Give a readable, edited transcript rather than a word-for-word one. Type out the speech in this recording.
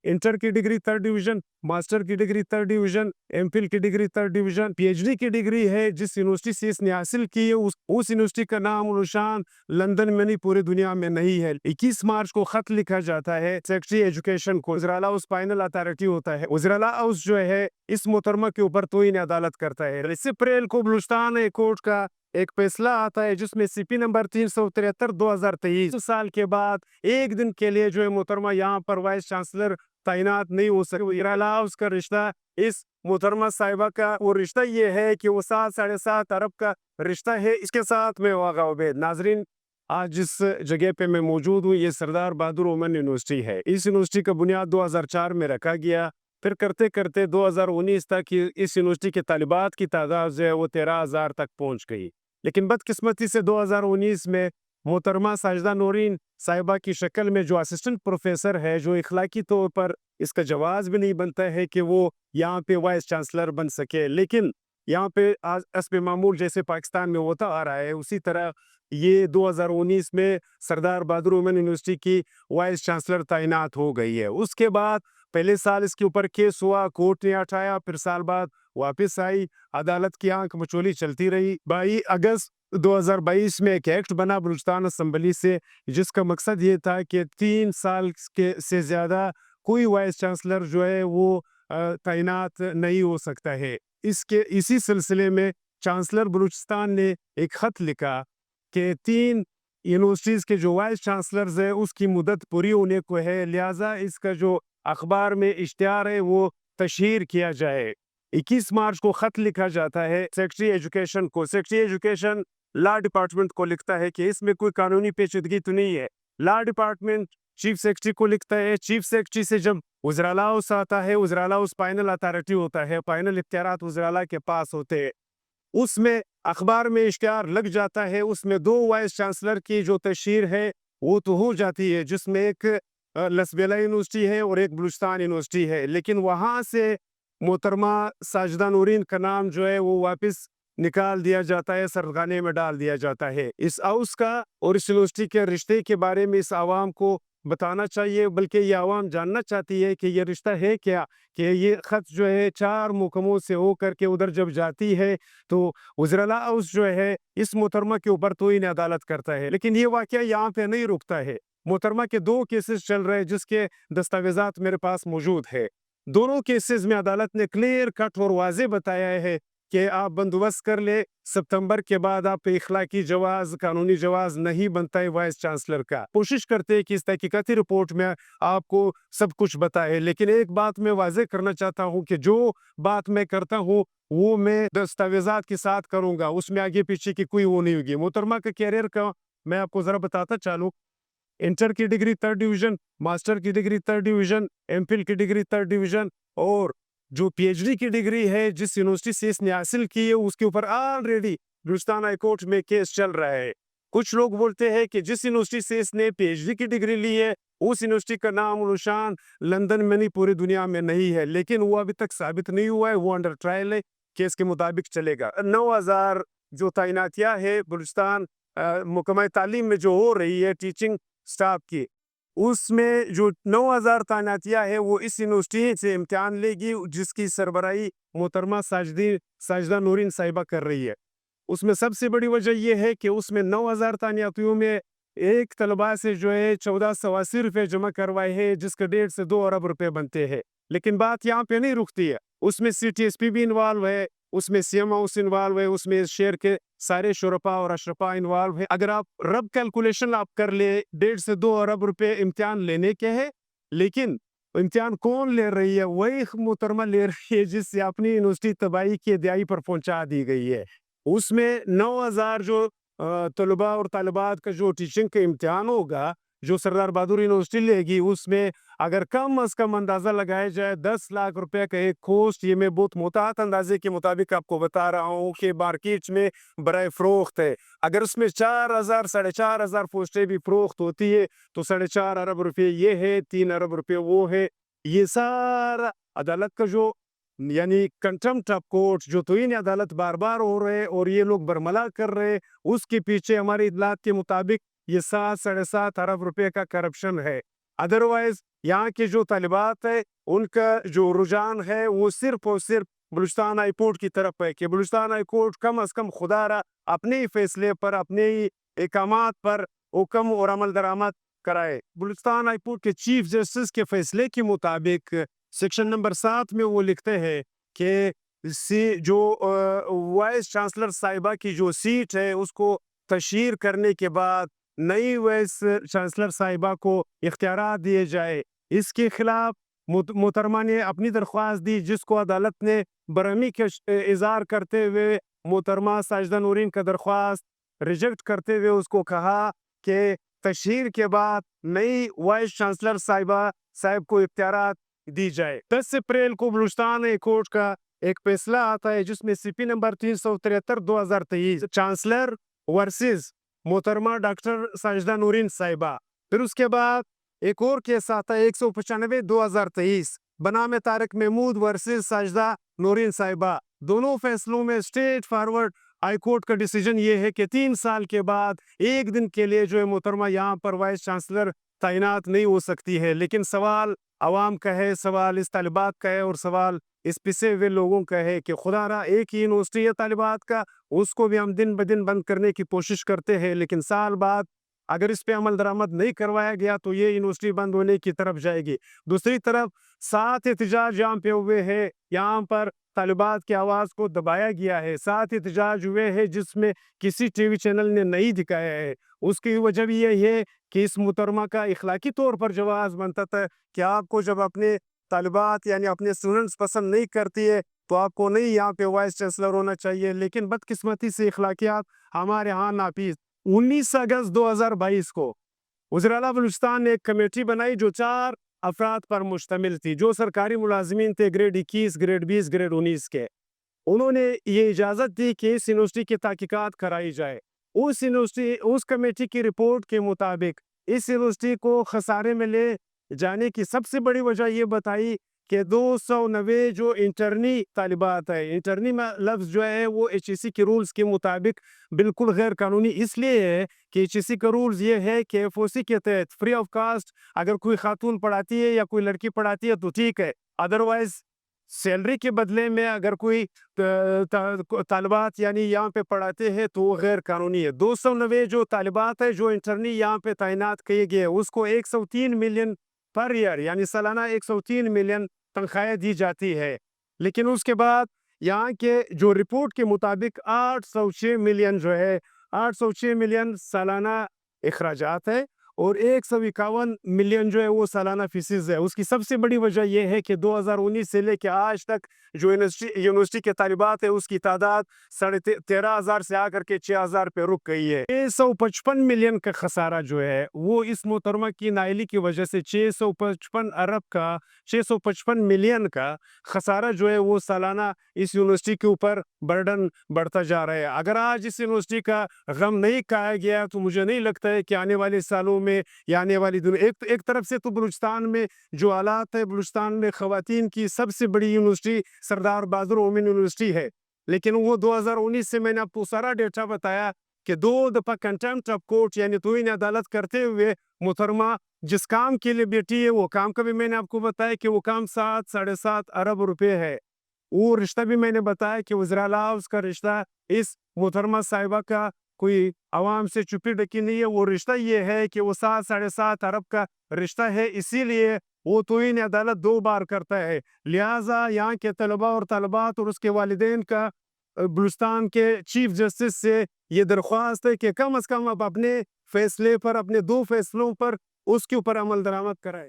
Inter की degree 3rd division, master की degree 3rd division, MPhil की डिग्री 3rd डिवीजन, पीएचडी की degree है जिस यूनिवर्सिटी से इसने हासिल की है उस यूनिवर्सिटी का नाम और निशान लंदन में नहीं पूरी दुनिया में नहीं है। 21 मार्च को खत लिखा जाता है सेक्रेटरी एजुकेशन को। वज़ीर आला हाउस फाइनल अथॉरिटी होता है। वज़ीर आला हाउस जो है इस मोहतरमा के ऊपर तौहीन अदालत करता है। इस अप्रैल को बलूचिस्तान हाई कोर्ट का एक फैसला आता है जिसमें सीपी नंबर 373 2023 साल के बाद एक दिन के लिए जो है मोहतरमा यहाँ पर वाइस चांसलर तैनात नहीं हो सके। वज़ीर आला हाउस का रिश्ता इस मोहतरमा साहिबा का वो रिश्ता ये है कि वो 7-7.5 अरब का रिश्ता है। इसके साथ में वाक़ा उबैद। नाजरीन, आज जिस जगह पे मैं मौजूद हूँ ये सरदार बहादुर वुमेन यूनिवर्सिटी है। इस यूनिवर्सिटी का बुनियाद 2004 में रखा गया। फिर करते करते 2019 तक इस यूनिवर्सिटी के तालिबात की तादाद जो है वो 13,000 तक पहुंच गई। लेकिन बदकिस्मती से 2019 में मोहतरमा साजिदा नूरीन साहिबा की शक्ल में जो असिस्टेंट प्रोफेसर है, जो इखलाकी तौर पर इसका जवाज भी नहीं बनता है कि वो यहाँ पे वाइस चांसलर बन सके, लेकिन यहाँ पे आज हस्ब मामूल जैसे पाकिस्तान में होता आ रहा है उसी तरह ये 2019 में सरदार बहादुर वुमेन यूनिवर्सिटी की वाइस चांसलर तैनात हो गई है। उसके बाद पहले साल इसके ऊपर केस हुआ, कोर्ट ने हटाया, फिर साल बाद वापस आई, अदालत की आंख मचोली चलती रही। 22 अगस्त 2022 में एक एक्ट बना बलूचिस्तान असम्बली से जिसका मकसद ये था कि 3 साल के से ज़्यादा कोई वाइस चांसलर जो है वो तैनात नहीं हो सकता है। इसी सिलसिले में चांसलर बलूचिस्तान ने एक खत लिखा कि 3 यूनिवर्सिटीज़ के जो वाइस चांसलर्स है उसकी मुद्दत पूरी होने को है, लिहाजा इसका जो अखबार में इश्तिहार है वो तशहीर किया जाए। 21 मार्च को खत लिखा जाता है सेक्रेटरी एजुकेशन को। सेक्रेटरी एजुकेशन लॉ डिपार्टमेंट को लिखता है कि इसमें कोई कानूनी पेचीदगी तो नहीं है। लॉ डिपार्टमेंट चीफ सेक्रेटरी को लिखता है। चीफ सेक्रेटरी से जब वज़ीर आला हाउस आता है, वज़ीर आला हाउस फाइनल अथॉरिटी होता है, फाइनल इख्तियारात वज़ीर आला के पास होते हैं। उसमें अखबार में इश्तिहार लग जाता है, उसमें 2 वाइस चांसलर की जो तशहीर है वो तो हो जाती है, जिसमें एक लसबेला यूनिवर्सिटी है और एक बलूचिस्तान यूनिवर्सिटी है। लेकिन वहाँ से मोहतरमा साजिदा नूरीन का नाम जो है वो वापस निकाल दिया जाता है, सरखाने में डाल दिया जाता है। इस हाउस का और इस यूनिवर्सिटी के रिश्ते के बारे में इस आवाम को बताना चाहिए, बल्कि ये आवाम जानना चाहती है कि ये रिश्ता है क्या, कि ये खत जो है 4 महकमों से होकर के उधर जब जाती है तो वज़ीर आला हाउस जो है इस मोहतरमा के ऊपर तौहीन अदालत करता है। लेकिन ये वाक़या यहाँ पे नहीं रुकता है। मोहतरमा के 2 केसेस चल रहे हैं जिसके दस्तावेजात मेरे पास मौजूद है। दोनों केसेस में अदालत ने क्लियर कट और वाज़ेह बताया है कि आप बंदोबस्त कर ले, सितंबर के बाद आप पे इखलाकी जवाज़, कानूनी जवाज़ नहीं बनता है वाइस चांसलर का। कोशिश करते हैं कि इस तहकीकाती रिपोर्ट में आपको सब कुछ बताए, लेकिन एक बात मैं वाज़ेह करना चाहता हूँ कि जो बात मैं करता हूँ वो मैं दस्तावेजात के साथ करूँगा, उसमें आगे पीछे की कोई वो नहीं होगी। मोहतरमा के कैरियर का मैं आपको ज़रा बताता चलूँ। इंटर की डिग्री 3rd डिवीजन, मास्टर की डिग्री 3rd डिवीजन, एमफिल की डिग्री 3rd डिवीजन और जो पीएचडी की डिग्री है जिस यूनिवर्सिटी से इसने हासिल की है उसके ऊपर ऑलरेडी बलूचिस्तान हाई कोर्ट में केस चल रहा है। कुछ लोग बोलते हैं कि जिस यूनिवर्सिटी से इसने पीएचडी की डिग्री ली है उस यूनिवर्सिटी का नाम और निशान लंदन में नहीं पूरी दुनिया में नहीं है, लेकिन वो अभी तक साबित नहीं हुआ है, वो अंडर ट्रायल है, केस के मुताबिक चलेगा। 9,000 जो तैनातियाँ है बलूचिस्तान महकमा तालीम में जो हो रही है टीचिंग स्टाफ की, उसमें जो 9,000 तैनातियाँ है वो इस यूनिवर्सिटी से इम्तिहान लेगी जिसकी सरबराही मोहतरमा साजिदा नूरीन साहिबा कर रही है। उसमें सबसे बड़ी वजह यह है कि उसमें 9,000 तैनातियों में एक तलबा से जो है 1480 रुपये जमा करवाए हैं जिसका 1.5 से 2 अरब रुपए बनते हैं। लेकिन बात यहाँ पे नहीं रुकती है, उसमें CTSP भी इन्वॉल्व है, उसमें CM हाउस इन्वॉल्व है, उसमें इस शहर के सारे शुरफा और अशरफा इन्वॉल्व है। अगर आप रब कैलकुलेशन आप कर ले 1.5 से 2 अरब रुपए इम्तिहान लेने के हैं, लेकिन इम्तिहान कौन ले रही है? वही मोहतरमा ले रही है जिससे अपनी यूनिवर्सिटी तबाही की दिहाई पर पहुंचा दी गई है। उसमें 9,000 जो तलबा और तालिबात का जो टीचिंग का इम्तिहान होगा जो सरदार बहादुर यूनिवर्सिटी लेगी, उसमें अगर कम अज कम अंदाज़ा लगाया जाए 10 लाख रुपए का एक कोस्ट, ये मैं बहुत मोहतात अंदाजे के मुताबिक आपको बता रहा हूँ कि मार्केट में बराए फ़रोख्त है। अगर उसमें 4,000 4,500 पोस्टें भी फ़रोख्त होती है तो 4.5 अरब रुपये ये है, 3 अरब रुपये वो है। ये सारा अदालत का जो यानी कंटेम्प्ट ऑफ कोर्ट जो तौहीन अदालत बार बार हो रहे और ये लोग बरमला कर रहे, उसके पीछे हमारी इतलात के मुताबिक ये 7 साढ़े 7 अरब रुपए का करप्शन है। अदरवाइज यहाँ के जो तालिबात है उनका जो रुझान है वो सिर्फ और सिर्फ बलूचिस्तान हाई कोर्ट की तरफ है कि बलूचिस्तान हाई कोर्ट कम अज़ कम खुदारा अपने ही फैसले पर, अपने ही अहकामात पर हुक्म और अमल दरामद कराए। बलूचिस्तान हाई कोर्ट के चीफ जस्टिस के फैसले के मुताबिक सेक्शन नंबर 7 में वो लिखते हैं कि जो वाइस चांसलर साहिबा की जो सीट है उसको तशहीर करने के बाद नई वाइस चांसलर साहिबा को इख्तियारात दिए जाए। इसके खिलाफ मोहतरमा ने अपनी दरख्वास्त दी, जिसको अदालत ने बरहमी का इज़हार करते हुए मोहतरमा साजिदा नूरीन का दरख्वास्त रिजेक्ट करते हुए उसको कहा कि तशहीर के बाद नई वाइस चांसलर साहिब को इख्तियारात दी जाए। 10 अप्रैल को बलूचिस्तान हाई कोर्ट का एक फैसला आता है जिसमें CP नंबर 373/2023 चांसलर वर्सेस मोहतरमा डॉक्टर साजिदा नूरीन साहिबा। फिर उसके बाद एक और केस आता है 195/2023 बनाम तारिक महमूद वर्सेस साजिदा नूरीन साहिबा। दोनों फैसलों में स्ट्रेट फॉरवर्ड हाई कोर्ट का डिसीजन ये है कि 3 साल के बाद एक दिन के लिए जो है मोहतरमा यहाँ पर वाइस चांसलर तैनात नहीं हो सकती है। लेकिन सवाल आवाम का है, सवाल इस तालिबात का है और सवाल इस पिसे हुए लोगों का है कि खुदारा एक ही यूनिवर्सिटी है तालिबात का, उसको भी हम दिन ब दिन बंद करने की कोशिश करते हैं, लेकिन साल बाद अगर इस पे अमल दरामद नहीं करवाया गया तो ये यूनिवर्सिटी बंद होने की तरफ जाएगी। दूसरी तरफ 7 एहतजाज यहाँ पे हुए हैं, यहाँ पर तालिबात की आवाज़ को दबाया गया है। 7 एहतजाज हुए हैं जिसमें किसी टीवी चैनल ने नहीं दिखाया है। उसकी वजह भी यही है कि इस मुहतरमा का इखलाकी तौर पर जवाब बनता था कि आपको जब अपने तालिबात यानी अपने स्टूडेंट्स पसंद नहीं करती है तो आपको नहीं यहाँ पे वाइस चांसलर होना चाहिए। लेकिन बदकिस्मती से इखलाकियात हमारे यहाँ नापीस। 19 अगस्त 2022 को वज़ीर-ए-आला बलूचिस्तान ने एक कमेटी बनाई जो 4 अफराद पर मुश्तमिल थी, जो सरकारी मुलाजिमीन थे ग्रेड 21, ग्रेड 20, ग्रेड 19 के। उन्होंने ये इजाज़त दी कि इस यूनिवर्सिटी की तहकीकात कराई जाए। उस कमेटी की रिपोर्ट के मुताबिक इस यूनिवर्सिटी को खसारे में ले जाने की सबसे बड़ी वजह ये बताई कि 290 जो इंटरनी तालिबात है, इंटरनी में लफ्ज़ जो है वो HEC के रूल्स के मुताबिक बिल्कुल गैर कानूनी इसलिए है कि HEC का रूल्स ये है कि FOC के तहत फ्री ऑफ कास्ट अगर कोई खातून पढ़ाती है या कोई लड़की पढ़ाती है तो ठीक है, अदरवाइज सैलरी के बदले में अगर कोई तालिबात यानी यहाँ पे पढ़ाते हैं तो वो गैर कानूनी है। 290 जो तालिबात है जो इंटरनी यहाँ पे तैनात किए गए उसको 103 मिलियन पर ईयर यानी सालाना 103 मिलियन तनख्वाहें दी जाती है। लेकिन उसके बाद यहाँ के जो रिपोर्ट के मुताबिक 806 मिलियन जो है 806 मिलियन सालाना अखराजात है और 151 मिलियन जो है वो सालाना फीसिस है। उसकी सबसे बड़ी वजह यह है कि 2019 से लेकर आज तक जो यूनिवर्सिटी के तालिबात है उसकी तादाद 13,500 से आकर के 6,000 पे रुक गई है। 655 मिलियन का खसारा जो है वो इस मोहतरमा की नाइली की वजह से 655 मिलियन का खसारा जो है वो सालाना इस यूनिवर्सिटी के ऊपर बर्डन बढ़ता जा रहा है। अगर आज इस यूनिवर्सिटी का गम नहीं खाया गया तो मुझे नहीं लगता है कि आने वाले सालों में या आने वाली दुनिया एक तरफ से तो बलूचिस्तान में जो हालात है, बलूचिस्तान में ख़वातीन की सबसे बड़ी यूनिवर्सिटी सरदार बहादुर वुमेन यूनिवर्सिटी है, लेकिन वो 2019 से मैंने आपको सारा डेटा बताया कि 2 दफ़ा कंटेम्प्ट ऑफ कोर्ट यानी तौहीन अदालत करते हुए मोहतरमा जिस काम के लिए बैठी है वो काम का भी मैंने आपको बताया कि वो काम 7-7.5 अरब रुपए है। वो रिश्ता भी मैंने बताया कि वज़ीर-ए-आला उसका रिश्ता इस मोहतरमा साहिबा का कोई आवाम से चुपी ढकी नहीं है। वो रिश्ता ये है कि वो 7-7.5 अरब का रिश्ता है, इसीलिए वो तौहीन अदालत 2 बार करता है। लिहाजा यहाँ के तलबा और तलबात और उसके वालिदैन का बलूचिस्तान के चीफ जस्टिस से ये दरख्वास्त है कि कम अज़ कम अब अपने फैसले पर, अपने 2 फैसलों पर उसके ऊपर अमल दरामद कराए।